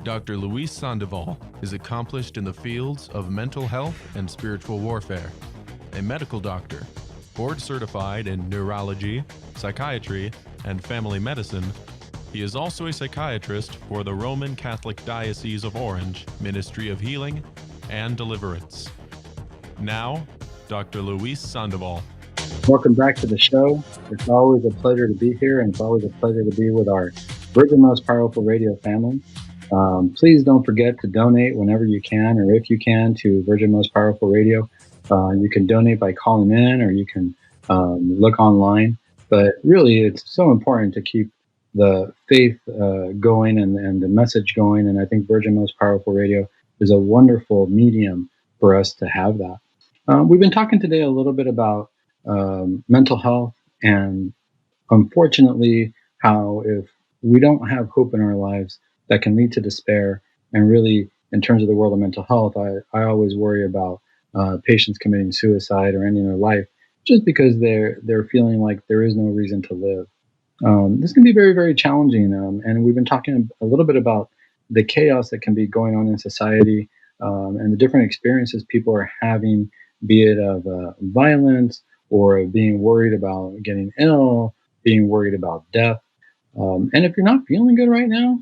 Dr. Luis Sandoval is accomplished in the fields of mental health and spiritual warfare. A medical doctor, board certified in neurology, psychiatry, and family medicine, he is also a psychiatrist for the Roman Catholic Diocese of Orange Ministry of Healing and Deliverance. Now, Dr. Luis Sandoval. Welcome back to the show. It's always a pleasure to be here, and it's always a pleasure to be with our Virgin Most Powerful Radio family. Please don't forget to donate whenever you can, or if you can, to Virgin Most Powerful Radio. You can donate by calling in, or you can look online. But really, it's so important to keep the faith going and the message going. And I think Virgin Most Powerful Radio is a wonderful medium for us to have that. We've been talking today a little bit about mental health, and unfortunately, how if we don't have hope in our lives, that can lead to despair. And really, in terms of the world of mental health, I always worry about patients committing suicide or ending their life just because they're feeling like there is no reason to live. This can be very, very challenging. And we've been talking a little bit about the chaos that can be going on in society, and the different experiences people are having, be it of violence or being worried about getting ill, being worried about death. And if you're not feeling good right now,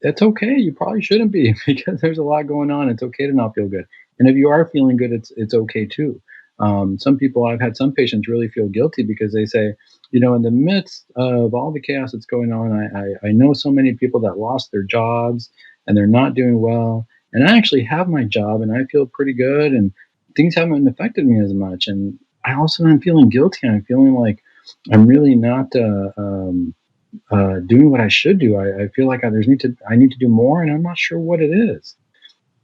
that's okay. You probably shouldn't be, because there's a lot going on. It's okay to not feel good. And if you are feeling good, it's okay too. Some people, I've had some patients really feel guilty because they say, in the midst of all the chaos that's going on, I know so many people that lost their jobs and they're not doing well. And I actually have my job and I feel pretty good, and things haven't affected me as much. And I also am feeling guilty. I'm feeling like I'm really not doing what I should do. I feel like I need to do more, and I'm not sure what it is.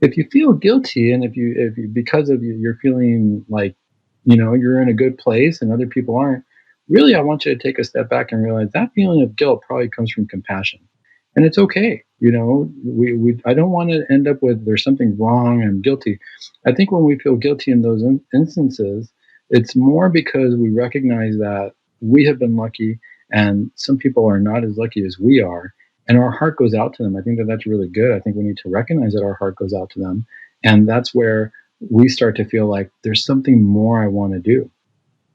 If you feel guilty, and if you because of you're feeling like you're in a good place and other people aren't, really, I want you to take a step back and realize that feeling of guilt probably comes from compassion, and it's okay. I don't want to end up with there's something wrong, I'm guilty. I think when we feel guilty in those instances, it's more because we recognize that we have been lucky and some people are not as lucky as we are, and our heart goes out to them. I think that's really good. I think we need to recognize that our heart goes out to them, and that's where we start to feel like there's something more I want to do.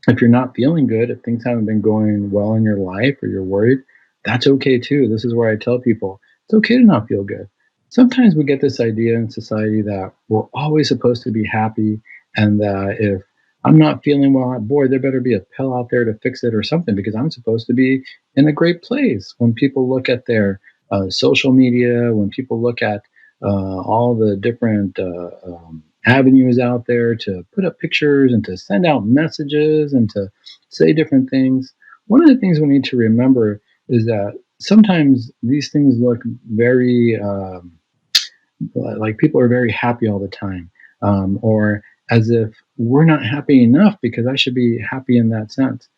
If you're not feeling good, if things haven't been going well in your life or you're worried, that's okay too. This is where I tell people it's okay to not feel good. Sometimes we get this idea in society that we're always supposed to be happy, and that if I'm not feeling well, boy, there better be a pill out there to fix it or something, because I'm supposed to be in a great place. When people look at their social media, when people look at all the different avenues out there to put up pictures and to send out messages and to say different things, one of the things we need to remember is that sometimes these things look very like people are very happy all the time, or as if we're not happy enough because I should be happy in that sense.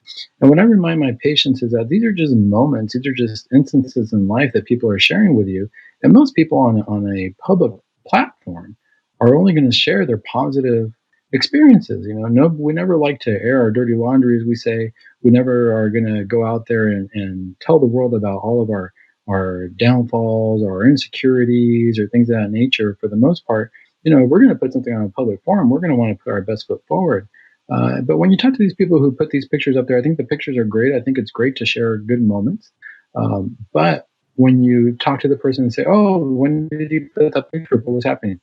And what I remind my patients is that these are just moments, these are just instances in life that people are sharing with you. And most people on a public platform are only going to share their positive experiences. We never like to air our dirty laundry, as we say. We never are going to go out there and tell the world about all of our downfalls or our insecurities or things of that nature. For the most part, if we're going to put something on a public forum, we're going to want to put our best foot forward. But when you talk to these people who put these pictures up there, I think the pictures are great. I think it's great to share good moments. But when you talk to the person and say, "Oh, when did you put that picture? What was happening?"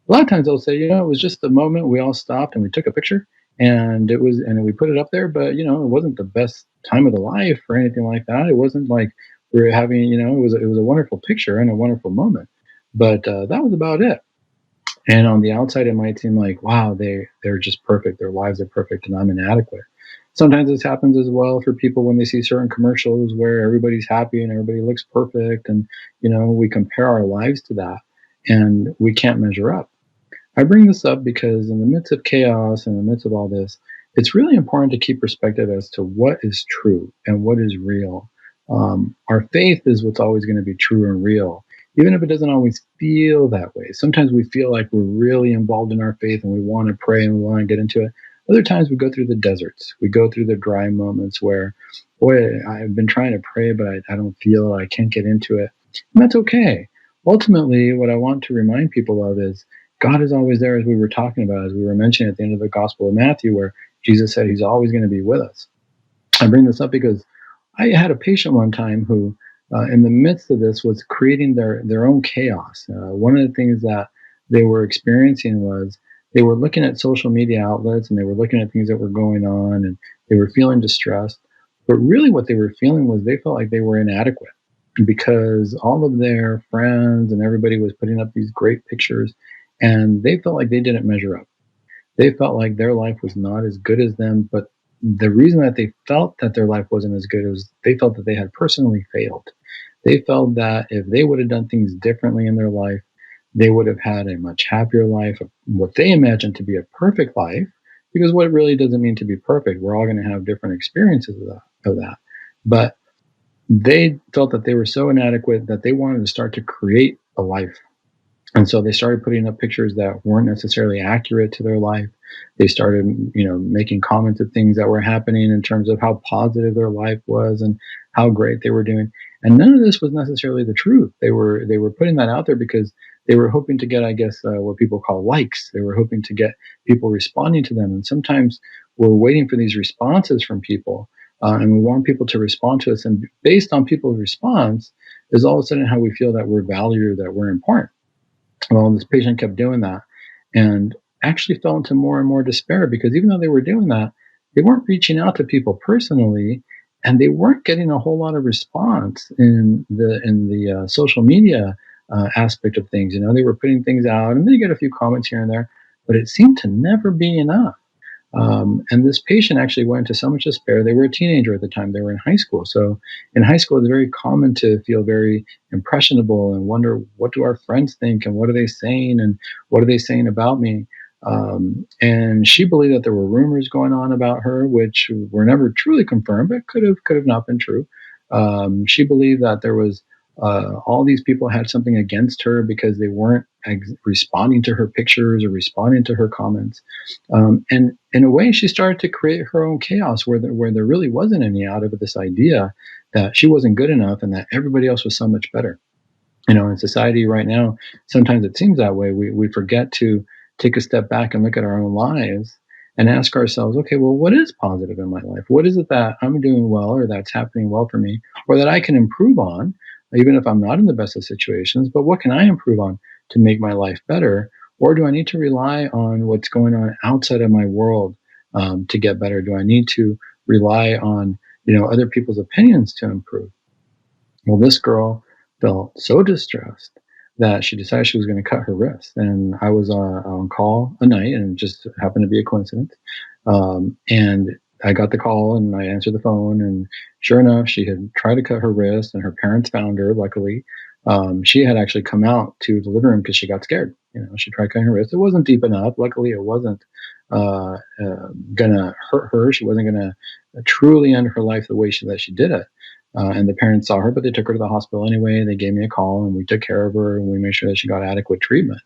A lot of times they'll say, "It was just a moment. We all stopped and we took a picture, and we put it up there. But it wasn't the best time of the life or anything like that. It wasn't like we were having, it was a wonderful picture and a wonderful moment. But that was about it." And on the outside, it might seem like, wow, they're just perfect. Their lives are perfect, and I'm inadequate. Sometimes this happens as well for people when they see certain commercials where everybody's happy and everybody looks perfect, and we compare our lives to that, and we can't measure up. I bring this up because in the midst of chaos, in the midst of all this, it's really important to keep perspective as to what is true and what is real. Our faith is what's always going to be true and real, even if it doesn't always feel that way. Sometimes we feel like we're really involved in our faith and we want to pray and we want to get into it. Other times we go through the deserts. We go through the dry moments where, boy, I've been trying to pray, but I don't feel it. I can't get into it. And that's okay. Ultimately, what I want to remind people of is God is always there, as we were talking about, as we were mentioning at the end of the Gospel of Matthew, where Jesus said he's always going to be with us. I bring this up because I had a patient one time who, in the midst of this, was creating their own chaos. One of the things that they were experiencing was they were looking at social media outlets and they were looking at things that were going on and they were feeling distressed. But really, what they were feeling was they felt like they were inadequate because all of their friends and everybody was putting up these great pictures and they felt like they didn't measure up. They felt like their life was not as good as them, but the reason that they felt that their life wasn't as good was they felt that they had personally failed. They felt that if they would have done things differently in their life, they would have had a much happier life, what they imagined to be a perfect life, because what it really doesn't mean to be perfect. We're all going to have different experiences of that. But they felt that they were so inadequate that they wanted to start to create a life, and so they started putting up pictures that weren't necessarily accurate to their life. They started, making comments of things that were happening in terms of how positive their life was and how great they were doing. And none of this was necessarily the truth. They were putting that out there because they were hoping to get, I guess, what people call likes. They were hoping to get people responding to them. And sometimes we're waiting for these responses from people, and we want people to respond to us. And based on people's response, is all of a sudden how we feel that we're valued or that we're important. Well, this patient kept doing that and actually fell into more and more despair because even though they were doing that, they weren't reaching out to people personally, and they weren't getting a whole lot of response in the social media aspect of things. They were putting things out, and they get a few comments here and there, but it seemed to never be enough. And this patient actually went into so much despair. They were a teenager at the time. They were in high school. So in high school, it's very common to feel very impressionable and wonder, what do our friends think? And what are they saying? And what are they saying about me? And she believed that there were rumors going on about her, which were never truly confirmed, but could have not been true. She believed that there was all these people had something against her because they weren't responding to her pictures or responding to her comments. And in a way, she started to create her own chaos where there really wasn't any out of this idea that she wasn't good enough and that everybody else was so much better. In society right now, sometimes it seems that way. We forget to take a step back and look at our own lives and ask ourselves, okay, well, what is positive in my life? What is it that I'm doing well or that's happening well for me or that I can improve on, even if I'm not in the best of situations? But what can I improve on to make my life better? Or do I need to rely on what's going on outside of my world to get better? Do I need to rely on other people's opinions to improve? Well, this girl felt so distressed that she decided she was going to cut her wrist. And I was on call a night, and it just happened to be a coincidence. And I got the call, and I answered the phone, and sure enough, she had tried to cut her wrist, and her parents found her. Luckily, she had actually come out to the living room because she got scared. She tried cutting her wrist. It wasn't deep enough. Luckily, it wasn't gonna hurt her. She wasn't gonna truly end her life the way that she did it. And the parents saw her, but they took her to the hospital anyway. They gave me a call, and we took care of her, and we made sure that she got adequate treatment.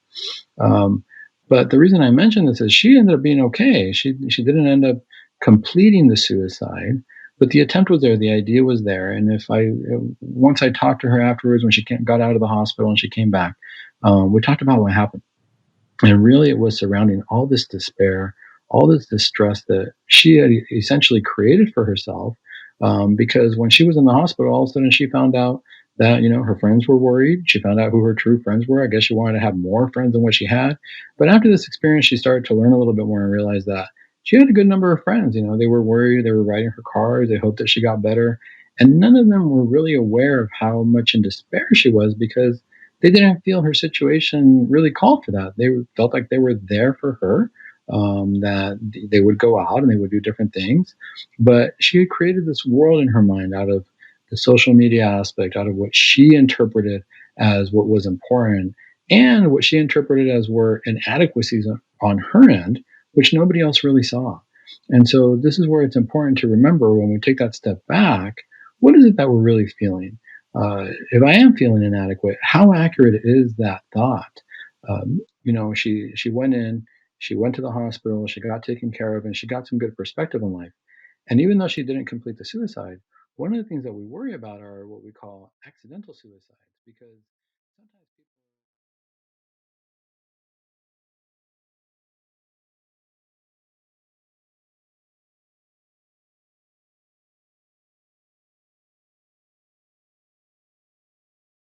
Um, but the reason I mention this is she ended up being okay. She didn't end up completing the suicide, but the attempt was there. The idea was there. And if I once I talked to her afterwards when she got out of the hospital and she came back, we talked about what happened. And really, it was surrounding all this despair, all this distress that she had essentially created for herself. Because when she was in the hospital, all of a sudden she found out that her friends were worried. She found out who her true friends were. I guess she wanted to have more friends than what she had. But after this experience, she started to learn a little bit more and realized that she had a good number of friends. They were worried. They were writing her cards. They hoped that she got better, and none of them were really aware of how much in despair she was because they didn't feel her situation really called for that. They felt like they were there for her, that they would go out and they would do different things. But she had created this world in her mind out of the social media aspect, out of what she interpreted as what was important and what she interpreted as were inadequacies on her end, which nobody else really saw. And so this is where it's important to remember when we take that step back, what is it that we're really feeling? If I am feeling inadequate, how accurate is that thought? She went in, she went to the hospital, she got taken care of, and she got some good perspective in life. And even though she didn't complete the suicide, one of the things that we worry about are what we call accidental suicides. because sometimes people are